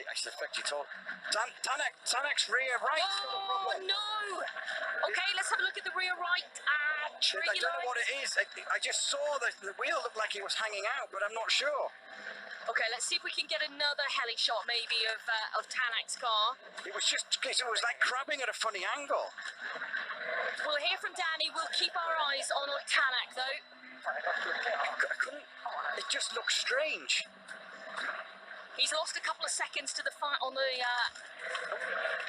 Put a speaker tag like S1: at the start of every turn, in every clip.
S1: I suspect you told. Tanak's rear right.
S2: Oh no! Okay, let's have a look at the rear right.
S1: I don't know what it is. I just saw the wheel looked like it was hanging out, but I'm not sure.
S2: Okay, let's see if we can get another heli shot maybe of Tänak's car.
S1: It was like crabbing at a funny angle.
S2: We'll hear from Danny. We'll keep our eyes on Ott Tänak though.
S1: I couldn't. It just looks strange.
S2: He's lost a couple of seconds to the fight on the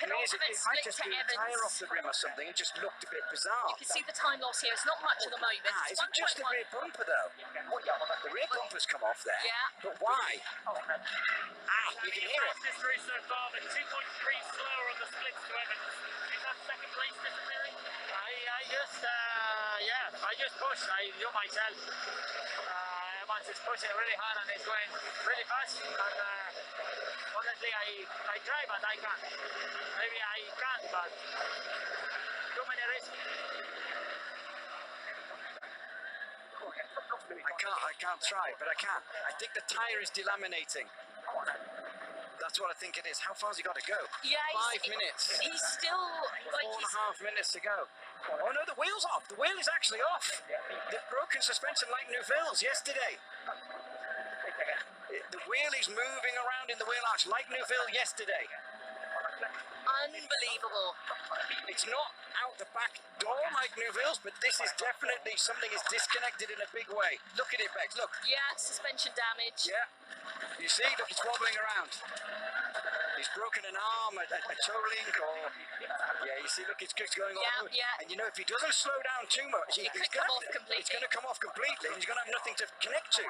S2: penultimate split to Evans.
S1: Tire off the rim or something. It just looked a bit bizarre.
S2: You can see the time loss here. It's not much at the moment.
S1: Is it just the rear bumper though? The rear bumper's come off there.
S2: Yeah.
S1: But why? You can hear it.
S3: Through so far, but 2.3 slower on the splits to Evans. Is that second place disappearing? I just pushed. You might tell. Evans is pushing really hard and he's going really fast. And honestly, I drive and I can't. Maybe I can't, but too many risks.
S1: I can't try, but I can. I think the tyre is delaminating. That's what I think it is. How far's he got to go?
S2: Yeah,
S1: 5 minutes.
S2: He's still like
S1: 4.5 minutes to go. Oh no, the wheel's off. The wheel is actually off. The broken suspension like Neuville's yesterday. The wheel is moving around in the wheel arch like Neuville yesterday.
S2: Unbelievable.
S1: It's not out the back door like Neuville's, but this is definitely something is disconnected in a big way. Look at it, Bex, look.
S2: Yeah, suspension damage.
S1: Yeah. You see, look, it's wobbling around. He's broken an arm, a toe link, or... Yeah, you see, look, it's going on.
S2: Yeah.
S1: And you know, if he doesn't slow down too much,
S2: it could come off completely.
S1: It's going to come off completely. He's going to have nothing to connect to.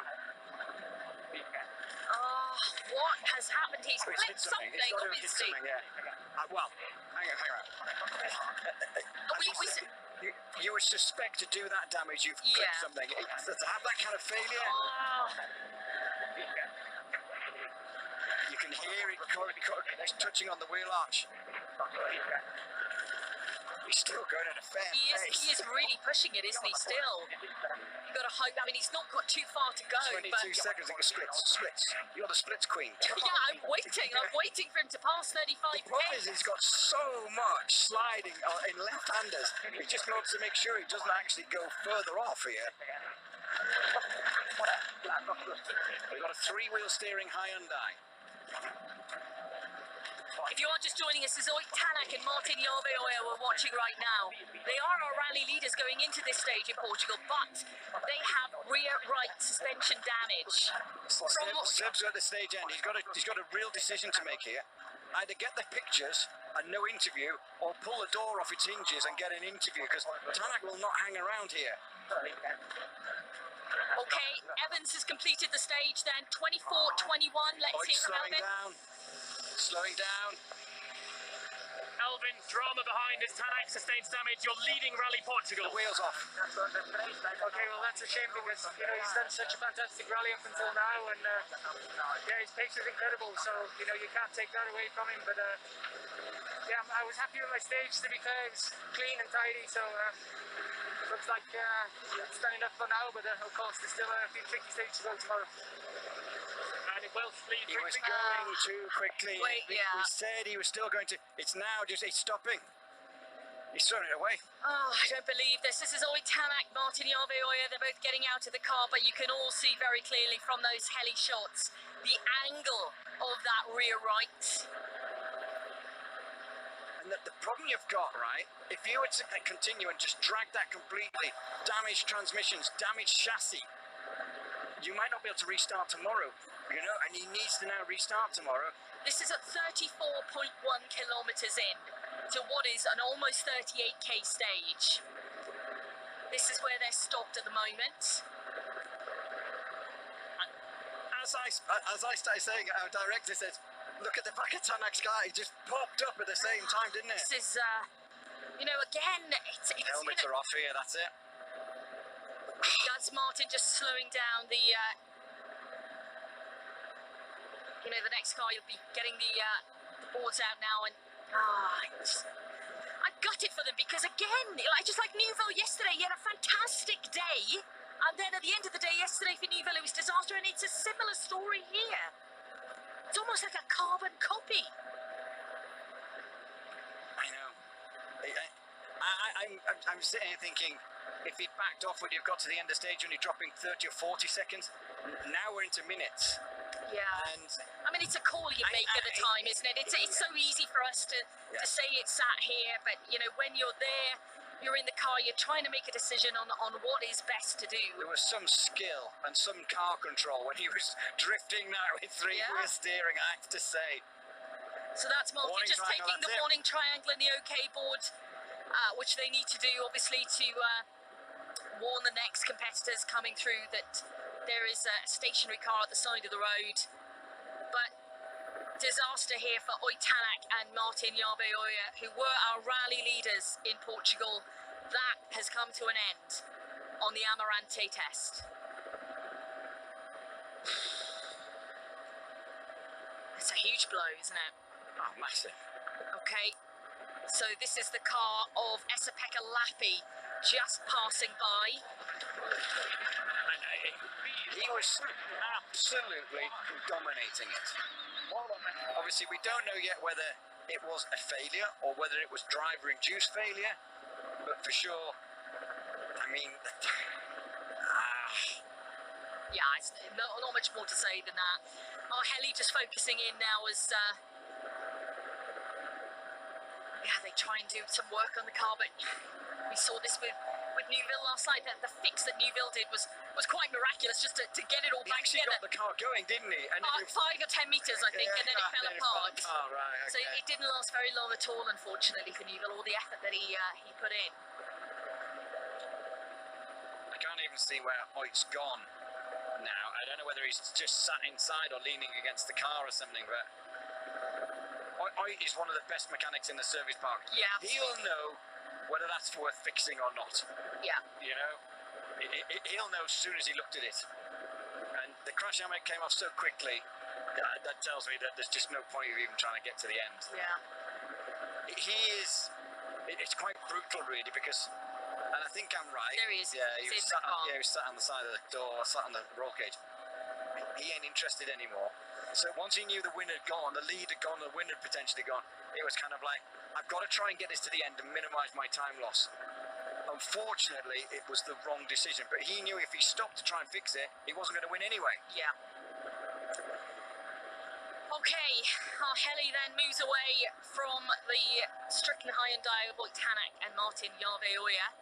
S2: Oh, what has happened? He's flipped something, obviously.
S1: Yeah. Well, hang on. You would suspect to do that damage, you've clipped something. To have that kind of failure... You can hear it touching on the wheel arch. He's still going at a fair pace.
S2: He is really pushing it, isn't he, still? You've got to hope. I mean, he's not got too far to go.
S1: 22 seconds, I think, splits. You're the splits queen.
S2: Yeah, I'm waiting for him to pass 35.
S1: The problem is he's got so much sliding in left-handers. He just wants to make sure he doesn't actually go further off here. We've got a 3-wheel steering Hyundai.
S2: If you are just joining us, it's Ott Tänak and Martin Järveoja we're watching right now. They are our rally leaders going into this stage in Portugal, but they have rear right suspension damage.
S1: Seb's at the stage end. He's got a real decision to make here. Either get the pictures and no interview, or pull the door off its hinges and get an interview, because Tänak will not hang around here.
S2: Okay, Evans has completed the stage then, 24-21, let's hear from Elvin.
S1: Slowing down.
S3: Elvin, drama behind as Tänak sustains damage. You're leading Rally Portugal.
S1: The wheel's off.
S4: Okay, well that's a shame because he's done such a fantastic rally up until now, and his pace is incredible. So you can't take that away from him. But I was happy with my stage. To be fair, it was clean and tidy. So looks like it's done enough for now. But of course, there's still a few tricky stages to go tomorrow.
S3: And it will lead.
S1: He was going too quickly. We said he was still going to. It's now just he's stopping. He's throwing it away.
S2: Oh, I don't believe this. This is Ott Tänak, Martin Järveoja. They're both getting out of the car, but you can all see very clearly from those heli shots the angle of that rear right.
S1: And the problem you've got, right, if you were to continue and just drag that completely, damaged transmissions, damaged chassis, you might not be able to restart tomorrow, and he needs to now restart tomorrow.
S2: This is at 34.1 kilometers in to what is an almost 38k stage. This is where they're stopped at the moment.
S1: As I started saying, our director said, look at the back of Tänak's car, it just popped up at the same time, didn't it?
S2: This is, again, it's
S1: helmets are off here, that's it.
S2: That's Martin just slowing down the, the next car. You'll be getting the boards out now, and I gutted for them because again, just like Neuville yesterday, he had a fantastic day, and then at the end of the day yesterday for Neuville it was disaster, and it's a similar story here. It's almost like a carbon copy.
S1: I know. I'm sitting here thinking, if he'd backed off when you've got to the end of the stage and you're dropping 30 or 40 seconds, now we're into minutes.
S2: Yeah.
S1: And
S2: I mean, it's a call you make at the time, isn't it? It's so easy for us to say it's sat here, but, you know, when you're there, you're in the car, you're trying to make a decision on what is best to do.
S1: there was some skill and some car control when he was drifting now with three-wheel steering, I have to say.
S2: So that's Martin
S1: Warning
S2: just
S1: triangle,
S2: taking the
S1: that's it.
S2: warning triangle and the OK board, which they need to do, obviously, to warn the next competitors coming through that there is a stationary car at the side of the road. But disaster here for Ott Tänak and Martin Jarveoja, who were our rally leaders in Portugal. That has come to an end on the Amarante test. It's a huge blow, isn't it?
S1: Oh, massive.
S2: Okay, so this is the car of Esa-Pekka Lappi just passing by.
S1: And he was absolutely dominating it. Obviously, we don't know yet whether it was a failure or whether it was driver-induced failure, but for sure, I mean,
S2: Yeah, it's not much more to say than that. Our heli just focusing in now as they try and do some work on the car, but we saw this with Neuville last night. The fix that Neuville did was quite miraculous, just to get it all
S1: he
S2: back
S1: actually
S2: together.
S1: got the car going, didn't he? And
S2: About 5 or 10 metres, I think, and then it fell apart.
S1: Right, okay.
S2: So it didn't last very long at all, unfortunately, for Neuville, all the effort that he put in.
S1: I can't even see where Ott's gone now. I don't know whether he's just sat inside or leaning against the car or something, but Ott is one of the best mechanics in the service park.
S2: Yeah,
S1: He'll know whether that's worth fixing or not.
S2: Yeah.
S1: You know, he'll know as soon as he looked at it. And the crash helmet came off so quickly, that tells me that there's just no point of even trying to get to the end.
S2: Yeah.
S1: It's quite brutal, really, because, and I think I'm right.
S2: There he is.
S1: Yeah, he
S2: He's
S1: was
S2: in the car.
S1: he was sat on the side of the door, sat on the roll cage. He ain't interested anymore. So once he knew the win had gone, the lead had gone, the win had potentially gone, it was kind of like, I've got to try and get this to the end and minimise my time loss. Unfortunately, it was the wrong decision, but he knew if he stopped to try and fix it, he wasn't going to win anyway.
S2: Yeah. Okay, our heli then moves away from the stricken Hyundai of Ott Tänak and Martin Jarveoja.